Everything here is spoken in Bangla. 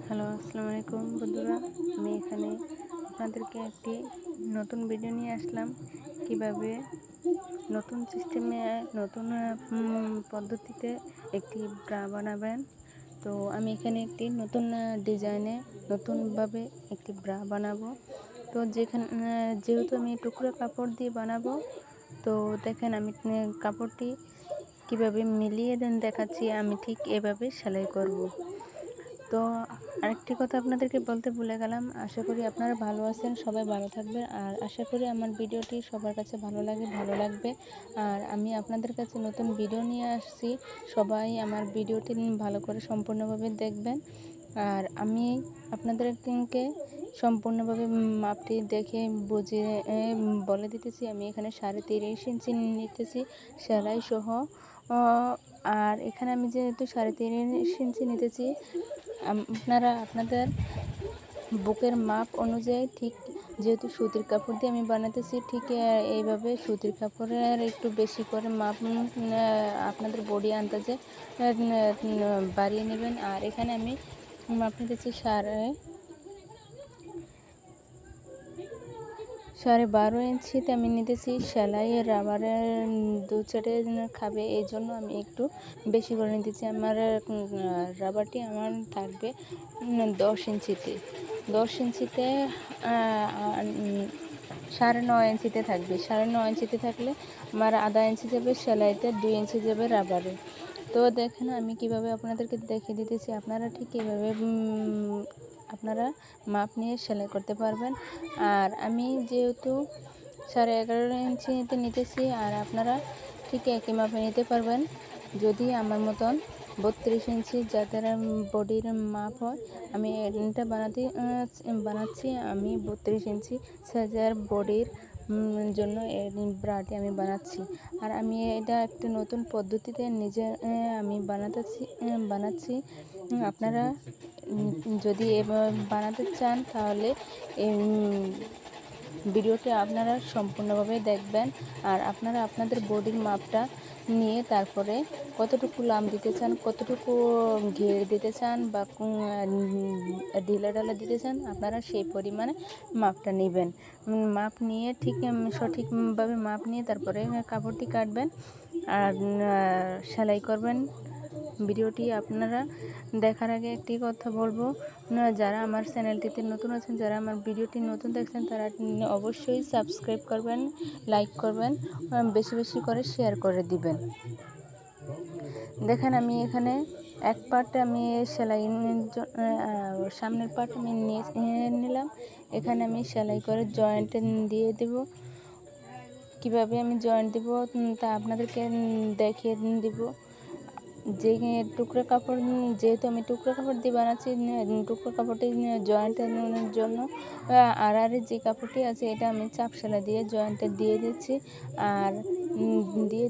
হ্যালো, আসসালামু আলাইকুম বন্ধুরা। আমি এখানে আপনাদেরকে একটি নতুন ভিডিও নিয়ে আসলাম। কিভাবে নতুন সিস্টেমে নতুন পদ্ধতিতে একটি ব্রা বানাবেন। তো আমি এখানে একটি নতুন ডিজাইনে নতুনভাবে একটি ব্রা বানাবো। তো যেহেতু আমি টুকরো কাপড় দিয়ে বানাবো, তো দেখেন আমি কাপড়টি কিভাবে মিলিয়ে দেখাচ্ছি। আমি ঠিক এভাবে সেলাই করব। তো আরেকটি কথা আপনাদেরকে বলতে ভুলে গেলাম। আশা করি আপনারা ভালো আছেন, সবাই ভালো থাকবেন। আর আশা করি আমার ভিডিওটি সবার কাছে ভালো লাগবে। আর আমি আপনাদের কাছে নতুন ভিডিও নিয়ে আসছি। সবাই আমার ভিডিওটি ভালো করে সম্পূর্ণভাবে দেখবেন। আর আমি আপনাদেরকে সম্পূর্ণভাবে মাপটি দেখে বুঝিয়ে বলে দিতেছি। আমি এখানে ৩.৫ ইঞ্চি নিতেছি সেলাই সহ। আর এখানে আমি যেহেতু ৩.৫ ইঞ্চি নিতেছি, আপনারা আপনাদের বুকের মাপ অনুযায়ী ঠিক, যেহেতু সুতির কাপড় দিয়ে আমি বানাতেছি, ঠিক এইভাবে সুতির কাপড়ের একটু বেশি করে মাপ আপনাদের বডি আন্দাজে বাড়িয়ে নেবেন। আর এখানে আমি মাপ নিতেছি 12.5 ইঞ্চিতে আমি নিতেছি। সেলাই রাবারের 2 সাইডে খাবে, এই জন্য আমি একটু বেশি করে নিতেছি। আমার রাবারটি আমার থাকবে 10 ইঞ্চিতে 9.5 ইঞ্চিতে থাকবে। 9.5 ইঞ্চিতে থাকলে আমার আধা ইঞ্চি যাবে সেলাইতে, 2 ইঞ্চি যাবে রাবারে। তো দেখেন আমি কিভাবে আপনাদেরকে দেখিয়ে দিতেছি। আপনারা ঠিক এভাবে আপনারা মাপ নিয়ে সেলাই করতে পারবেন। আর আমি যেহেতু 11.5 ইঞ্চিতে নিতেছি, আর আপনারা ঠিক একই মাপে নিতে পারবেন। যদি আমার মতন 32 ইঞ্চি যাদের বডির মাপ হয়, আমি এটা বানাচ্ছি আমি 32 ইঞ্চি সাইজের বডির জন্য এই ব্রাটি আমি বানাচ্ছি। আর আমি এটা একটা নতুন পদ্ধতিতে আমি বানাচ্ছি। আপনারা যদি বানাতে চান, তাহলে ভিডিওটি আপনারা সম্পূর্ণভাবে দেখবেন। আর আপনারা আপনাদের বডির মাপটা নিয়ে তারপরে কতটুকু লাম দিতে চান, কতটুকু ঘের দিতে চান বা ঢিলা দিতে চান, আপনারা সেই পরিমাণে মাপটা নেবেন। মাপ নিয়ে ঠিক সঠিকভাবে মাপ নিয়ে তারপরে কাপড়টি কাটবেন আর সেলাই করবেন। ভিডিওটি আপনারা দেখার আগে একটি কথা বলবো, যারা আমার চ্যানেলটিতে নতুন আছেন, যারা আমার ভিডিওটি নতুন দেখছেন, তারা অবশ্যই সাবস্ক্রাইব করবেন, লাইক করবেন, বেশি করে শেয়ার করে দিবেন। দেখেন আমি এখানে এক পার্ট আমি সেলাই সামনের পার্ট আমি নিলাম। এখানে আমি সেলাই করে জয়েন্ট দিয়ে দেব। কিভাবে আমি জয়েন্ট দেব তা আপনাদেরকে দেখিয়ে দেব। যেহেতু আমি টুকরো কাপড় দিয়ে বানাচ্ছি, টুকরো কাপড়টি জয়েন্টের জন্য আর যে কাপড়টি আছে, এটা আমি চাপ সেলাই দিয়ে জয়েন্টে দিয়ে দিচ্ছি। আর দিয়ে